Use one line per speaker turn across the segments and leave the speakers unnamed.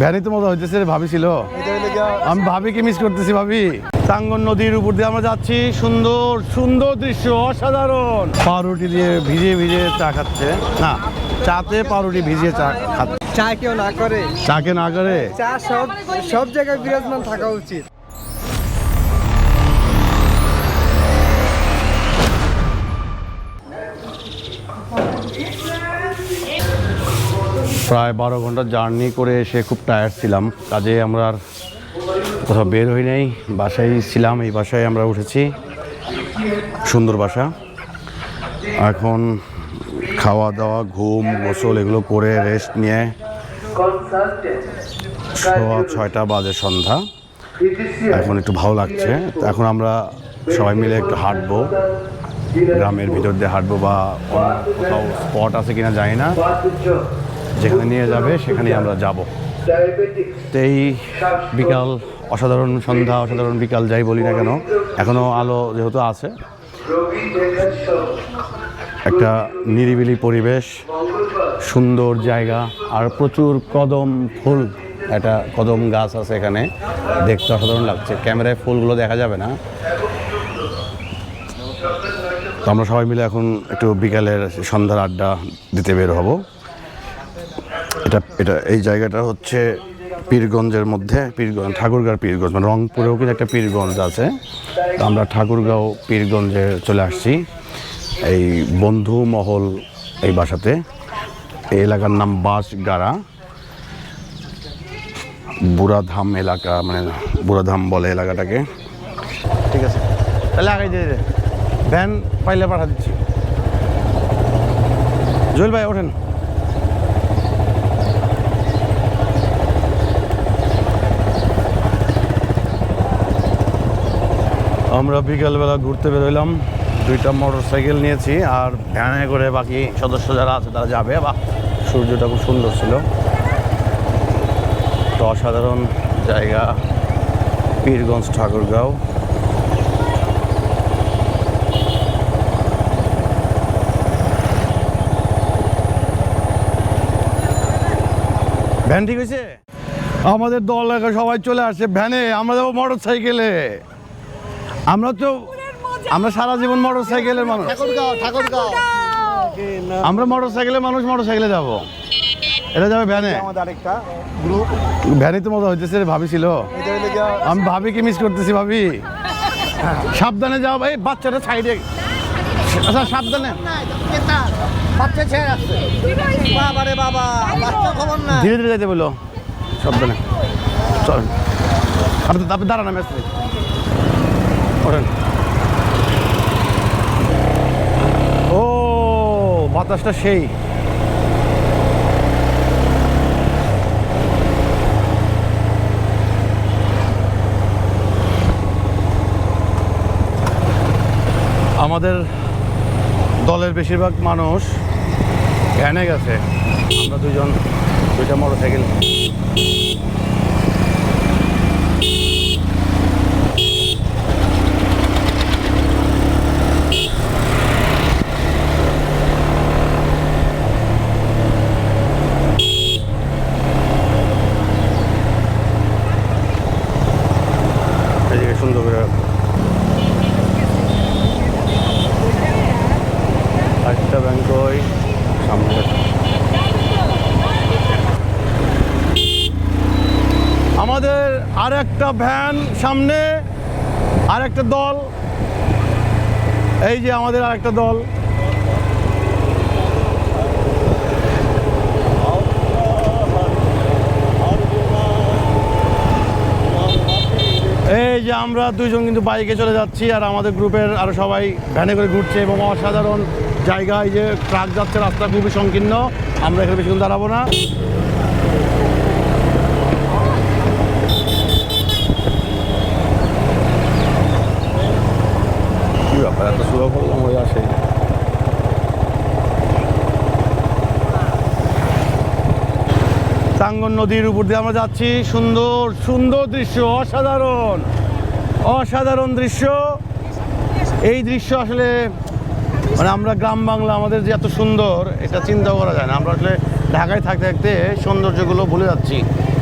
ভ্যানই তো মজা হইতেছে ভাবি ছিল, আমি ভাবিকে মিস করতেছি। ভাবি টাঙ্গন নদীর উপর দিয়ে আমরা যাচ্ছি, সুন্দর সুন্দর দৃশ্য, অসাধারণ। পাউরুটি দিয়ে ভিজিয়ে ভিজিয়ে চা খাচ্ছে, না চাতে পাউরুটি ভিজিয়ে চা খাচ্ছে।
চা কেউ না করে,
চা কেউ না করে,
চা সব জায়গায় বিরাজমান থাকা উচিত।
প্রায় 12 ঘন্টা জার্নি করে এসে খুব টায়ার্ড ছিলাম, কাজে আমরা আর কোথাও বের হই নাই, বাসায় ছিলাম। এই বাসায় আমরা উঠেছি, সুন্দর বাসা। এখন খাওয়া দাওয়া, ঘুম, গোসল এগুলো করে রেস্ট নিয়ে 6টা বাজে সন্ধ্যা। এখন একটু ভালো লাগছে। এখন আমরা সবাই মিলে একটু হাঁটবো, গ্রামের ভিতর দিয়ে হাঁটবো, বা কোথাও স্পট আছে কিনা জানি না, যেখানে নিয়ে যাবে সেখানেই আমরা যাব। তো এই বিকাল, অসাধারণ সন্ধ্যা, অসাধারণ বিকাল যাই বলি না কেন, এখনও আলো যেহেতু আছে, একটা নিরিবিলি পরিবেশ, সুন্দর জায়গা, আর প্রচুর কদম ফুল, একটা কদম গাছ আছে এখানে, দেখতে অসাধারণ লাগছে। ক্যামেরায় ফুলগুলো দেখা যাবে না। তো আমরা সবাই মিলে এখন একটু বিকালের সন্ধ্যার আড্ডা দিতে বের হব। এই জায়গাটা হচ্ছে পীরগঞ্জের মধ্যে, পীরগঞ্জ, ঠাকুরগাঁও পীরগঞ্জ, মানে রংপুরেও কিন্তু একটা পীরগঞ্জ আছে। তো আমরা ঠাকুরগাঁও পীরগঞ্জে চলে আসছি, এই বন্ধু মহল এই বাসাতে। এই এলাকার নাম বাঁশগাড়া, বুড়াধাম এলাকা, মানে বুড়াধাম বলে এলাকাটাকে। ঠিক আছে, তাহলে আগে দিয়ে ভ্যান পাইলে পাঠা দিচ্ছি। জুয়েল ভাই ওঠেন। আমরা বিকালবেলা ঘুরতে বেরোলাম, 2টা মোটরসাইকেল নিয়েছি, আর ভ্যানে করে বাকি সদস্য যারা আছে তারা যাবে। বা সূর্যটা খুব সুন্দর ছিল, তো অসাধারণ জায়গা পীরগঞ্জ ঠাকুরগাঁও। ভ্যান ঠিক হয়েছে, আমাদের দল সবাই চলে আসছে ভ্যানে, আমরা যাবো মোটরসাইকেলে। আমরা সারা জীবন মোটরসাইকেলের মানুষ, আমরা মোটরসাইকেলের মানুষ, মোটরসাইকেলে যাবো। এটা যাবে ভ্যানে, ভ্যানই তো মজা হইতেছে ভাবি ছিল, আমি ভাবিকে মিস করতেছি। ভাবি সাবধানে যাও ভাই, বাচ্চাটা সাইডে, আচ্ছা সাবধানে, ধীরে ধীরে যেতে বলো, সাবধানে। চল আপনি দাঁড়ান, আমি আসছি, ওঠেন। ও বাতাসটা সেই, আমাদের দলের বেশিরভাগ মানুষ ভ্যানে গেছে, আমরা 2টা মোটরসাইকেল। সুন্দর করে একটা ব্যাংক ওই সামনে। আমাদের আর একটা ভ্যান সামনে, আর একটা দল, এই যে আমাদের আর একটা দল। এই যে আমরা 2জন কিন্তু বাইকে চলে যাচ্ছি, আর আমাদের গ্রুপের আরো সবাই ভ্যানে করে ঘুরছে, এবং অসাধারণ জায়গা। এই যে ট্রাক যাচ্ছে, রাস্তা খুবই সংকীর্ণ, আমরা এখানে বেশিক্ষণ দাঁড়াবো না। কি ব্যাপার, এত সুযোগ করলাম ওই আসে। টাঙ্গন নদীর উপর দিয়ে আমরা যাচ্ছি, সুন্দর সুন্দর দৃশ্য, অসাধারণ অসাধারণ দৃশ্য। এই দৃশ্য আসলে মানে আমরা গ্রাম বাংলা, আমাদের যে এত সুন্দর, এটা চিন্তা করা যায় না। আমরা আসলে ঢাকায় থাকতে থাকতে সৌন্দর্যগুলো ভুলে যাচ্ছি।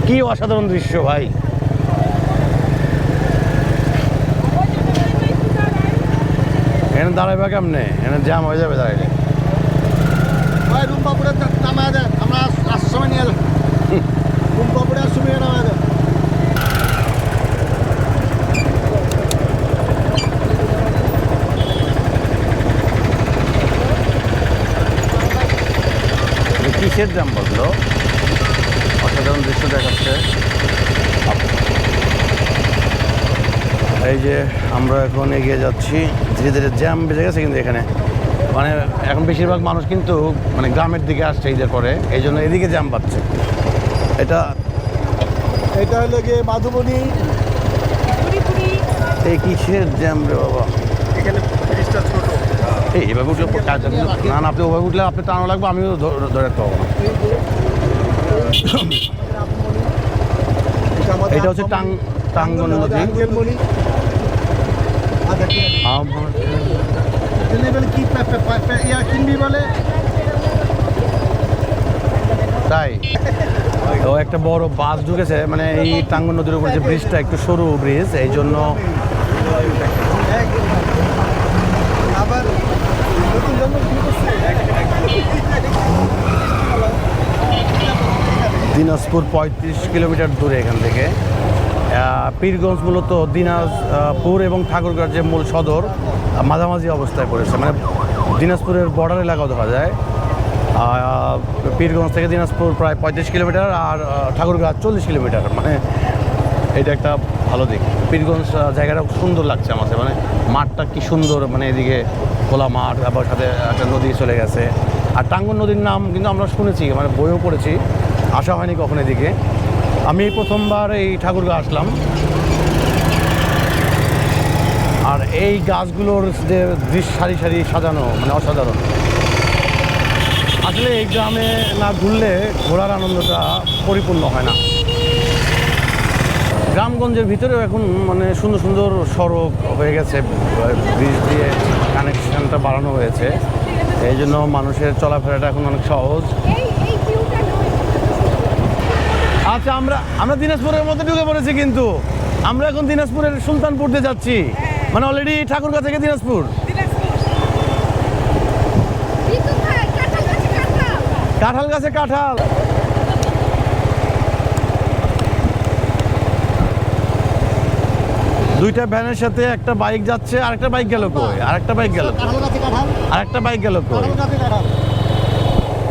কি অসাধারণ দৃশ্য ভাই। এখানে দাঁড়াইবা কেমনে? এখানে জ্যাম হয়ে যাবে দাঁড়াইলে।
ভাই রুম পাপুড়ে নামায় দেন, আমরা আসার সময় নিয়ে যাবো। রুম পাপুড়ে আর সুমিয়ে নামায় দেন।
কিসের জ্যাম বললো? অসাধারণ দৃশ্য দেখাচ্ছে। এই যে আমরা এখন এগিয়ে যাচ্ছি, ধীরে ধীরে জ্যাম বেজে গেছে কিন্তু এখানে, মানে এখন বেশিরভাগ মানুষ কিন্তু মানে গ্রামের দিকে আসছে ঈদের পরে, এই জন্য এদিকে জ্যাম পাচ্ছে। এটা
হলো গিয়ে মাধুবনী।
এই কিসের জ্যাম রে বাবা?
এখানে ব্রিজটা ছোট।
এইভাবে উঠলে না না, আপনি ওভাবে উঠলে আপনি টানো লাগবে, আমিও ধরে রাখতে পারবো না। এটা হচ্ছে টাঙ্গন নদী।
কিনবি বলে
তাই তো একটা বড় বাস ঢুকেছে, মানে এই টাঙ্গন নদীর উপর যে ব্রিজটা একটু সরু ব্রিজ, এই জন্য
আবার
দিনাজপুর 35 কিলোমিটার দূরে এখান থেকে। পীরগঞ্জ মূলত দিনাজপুর এবং ঠাকুরগাঁর যে মূল সদর মাঝামাঝি অবস্থায় পড়েছে, মানে দিনাজপুরের বর্ডার এলাকাও ধরা যায়। পীরগঞ্জ থেকে দিনাজপুর প্রায় 35 কিলোমিটার, আর ঠাকুরগাঁ 40 কিলোমিটার, মানে এটা একটা ভালো দিক। পীরগঞ্জ জায়গাটা সুন্দর লাগছে আমার কাছে, মানে মাঠটা কি সুন্দর, মানে এদিকে খোলা মাঠ, আবার সাথে একটা নদী চলে গেছে। আর টাঙ্গন নদীর নাম কিন্তু আমরা শুনেছি, মানে বইও পড়েছি, আসা হয়নি কখন এদিকে। আমি প্রথমবার এই ঠাকুরগাঁ আসলাম। আর এই গাছগুলোর যে দৃশ্য সারি সারি সাজানো, মানে অসাধারণ। আসলে এই গ্রামে না ঘুরলে ঘোরার আনন্দটা পরিপূর্ণ হয় না। গ্রামগঞ্জের ভিতরেও এখন মানে সুন্দর সুন্দর সড়ক হয়ে গেছে, ব্রিজ দিয়ে কানেকশনটা বাড়ানো হয়েছে, এই জন্য মানুষের চলাফেরাটা এখন অনেক সহজ। আচ্ছা, আমরা দিনাজপুরের মধ্যে ঢুকে পড়েছি, কিন্তু আমরা এখন দিনাজপুরের সুলতানপুর দিয়ে যাচ্ছি, মানে অলরেডি ঠাকুরগাঁ থেকে দিনাজপুর। কাঁঠাল গাছে কাঁঠাল। দুইটা ভ্যানের সাথে একটা বাইক যাচ্ছে, আরেকটা বাইক গেল কই? আরেকটা বাইক গেল কই? আরেকটা বাইক গেল কই?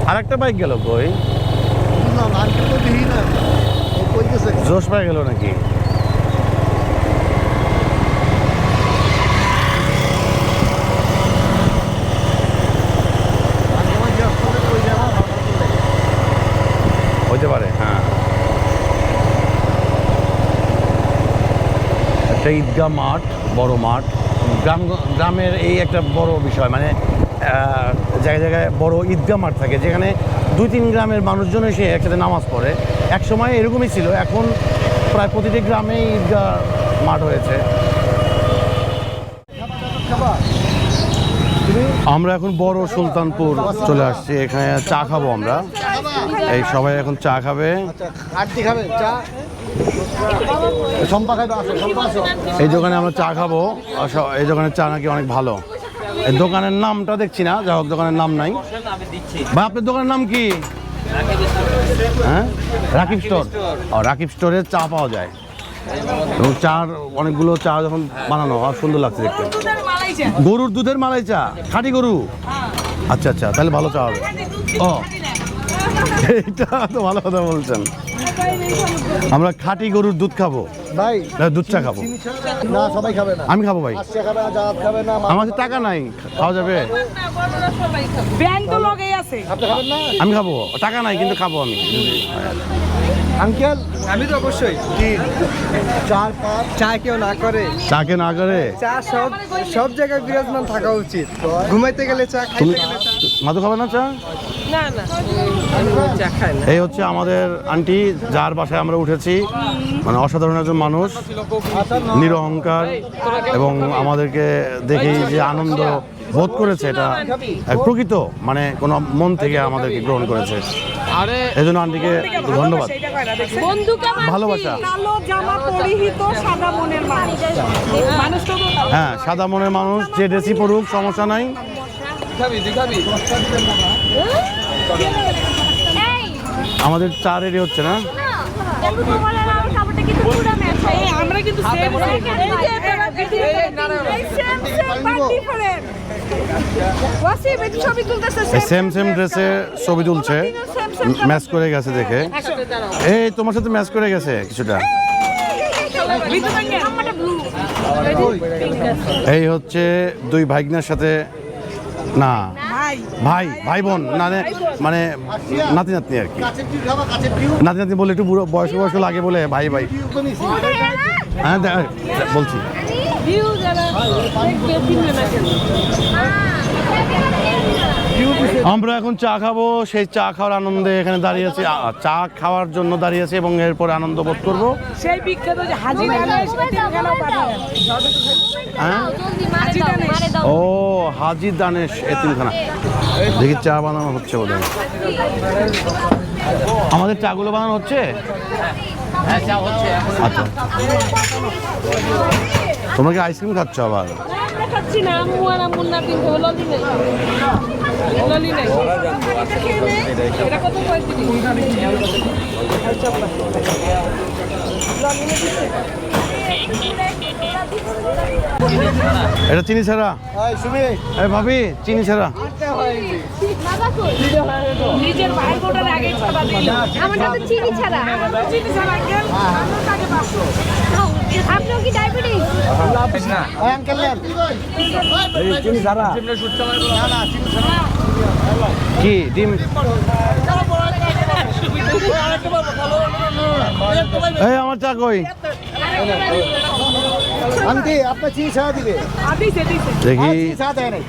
আরেকটা বাইক গেল কই? জোশ পাই গেল নাকি? হইতে পারে, হ্যাঁ। একটা ঈদগাহ মাঠ, বড় মাঠ, গ্রামের এই একটা বড় বিষয়, মানে জায়গায় জায়গায় বড় ঈদগাহ মাঠ থাকে, যেখানে 2-3 গ্রামের মানুষজন এসে একসাথে নামাজ পড়ে। এক সময় এরকমই ছিল, এখন প্রায় প্রতিটি গ্রামেই ঈদগাহ মাঠ হয়েছে। আমরা এখন বড় সুলতানপুর চলে আসছি, এখানে চা খাবো আমরা। এই সবাই এখন চা খাবে। এই দোকানে আমরা চা খাবো, এই দোকানের চা নাকি অনেক ভালো। এই দোকানের নামটা দেখছি না, যাই হোক দোকানের নাম নাই। ভাই, আপনার দোকানের নাম কি? হ্যাঁ, রাকিব স্টোর। রাকিব স্টোরের চা পাওয়া যায়, এবং চার অনেকগুলো চা যখন বানানো হয় সুন্দর লাগছে দেখতে। গরুর দুধের মালাই চা, খাঁটি গরু? আচ্ছা আচ্ছা, তাহলে ভালো চা হবে। ও, এইটা তো ভালো কথা বলছেন। আমরা খাঁটি গরুর দুধ খাবো
ভাই,
দুধ চা খাবো।
না সবাই খাবে না।
আমি খাবো ভাই,
খাবে না, জাহাজ খাবে না।
আমার কাছে টাকা নাই, খাওয়া যাবে?
আপনি খাবেন না?
আমি খাবো, টাকা নাই কিন্তু খাবো আমি।
আঙ্কেল
আমি তো অবশ্যই
4-5
চা কেউ না করে,
চাকে না করে।
চা সব জায়গায় বিরাজমান থাকা উচিত। ঘুমাইতে গেলে চা,
তুমি
খাইতে গেলে চা।
মাদু খাবে না চা?
না না,
আমি চা খাই না।
এই হচ্ছে আমাদের আন্টি, যার বাসায় আমরা উঠেছি, মানে অসাধারণ একজন মানুষ, নিরহংকার, এবং আমাদেরকে দেখেই যে আনন্দ বোধ করেছে এটা এক প্রকৃত মানে কোনো মন থেকে আমাদেরকে গ্রহণ করেছে। এজন্য আন্টিকে ধন্যবাদ। ভালোবাসা।
কালো জামা পরিহিত সাদা মনের মানুষ।
হ্যাঁ, সাদা মনের মানুষ যে ড্রেসই পড়ুক সমস্যা নাই। আমাদের চা রেডি হচ্ছে না?
আমরা কিন্তু
সেম সেম ড্রেসে ছবি তুলছে, ম্যাচ করে গেছে দেখে। এই তোমার সাথে ম্যাচ করে গেছে কিছুটা। এই হচ্ছে দুই ভাইগনার সাথে, না ভাই ভাই বোন না মানে নাতি নাতনি আর কি। নাতি নাতনি বলে একটু বুড়ো বয়স্ক বয়স্ক লাগে বলে ভাই ভাই। হ্যাঁ বলছি। আমরা এখন চা খাবো, সেই চা খাওয়ার আনন্দে এখানে দাঁড়িয়ে আছি। চা খাওয়ার জন্য দাঁড়িয়ে আছি এবং এরপরে আনন্দ বোধ করবো।
সেই বিখ্যাত যে হাজি
ও হাজি দানেশ এতিমখানা, দেখি চা বানানো হচ্ছে বোধ হয়। আমাদের চাগুলো বানানো হচ্ছে। আচ্ছা, তোমরা কি আইসক্রিম খাচ্ছ আবার?
খাচ্ছি না, আম্মু আর আম্মুর নাতিন খাবে ললি নাই। ললি নাই। এটা কত পয়সা দিবি?
এটা চিনি ছাড়া? এই ভাবি চিনি ছাড়া।
নিজের ভাই বোনের আগে ছাড়া দিল।
আমার সাথে চিনি ছাড়া।
চিনি ছাড়া গেল আমার কাছে 500।
আপনার কি ডায়াবেটিস?
কি ডিম? এই আমার চা কই?
আন্টি আপনার চিনি ছাড়া দিবে?
দিছে।
দেখি
চিনি ছাড়া দেয় নাই।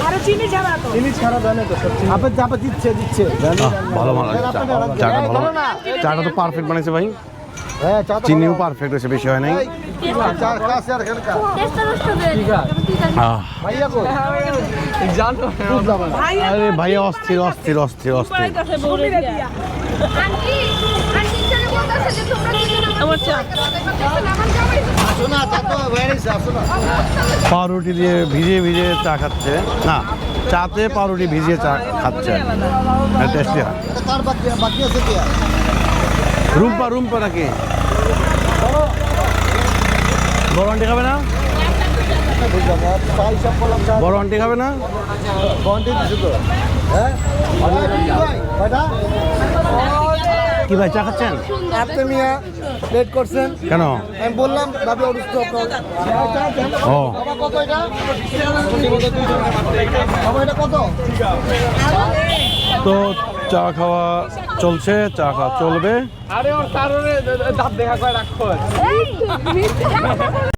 আরে চিনি ছাড়া তো।
চিনি ছাড়া দেয় না তো সব। আপনার চাপা দিচ্ছে।
ভালো ভালো চাটা ভালো। চাটা তো পারফেক্ট বানিয়েছে ভাই।
হ্যাঁ চা তো
চিনিও পারফেক্ট হয়েছে, বেশি হয় নাই।
চা কাছে আর এখানকার
টেস্টটা নষ্ট করে দিন।
ভাইয়া কই জানো বুঝলাম না।
আরে ভাইয়া অস্থির অস্থির অস্থির অস্থির।
সুমিরে দিয়া।
আন্টি চলে বলতাছে যে তোমরা দুজন
আমার চা।
আসো না চা তো বেরিয়েছে, আসো না।
পাউরুটি দিয়ে ভিজিয়ে ভিজিয়ে চা খাচ্ছে, না চাতে পাউরুটি ভিজিয়ে চা খাচ্ছে, টেস্টি হয়।
কার বাকি আছে কি আর?
রুম্পা নাকি বড় আন্টি খাবে না?
চাই সব বললাম চা
বড় আন্টি খাবে না?
বন্টি দিছো তো। হ্যাঁ কয়টা?
কি ভাই চা খাচ্ছেন?
আপনি মিয়া লেট করছেন
কেন?
আমি বললাম ভাবি অসুস্থ
ও
বাবা কত এটা? বাবা এটা কত?
তো চা খাওয়া চলছে, চা খাওয়া চলবে।
আরে ওর কারণে দাঁত দেখা করে রাখো।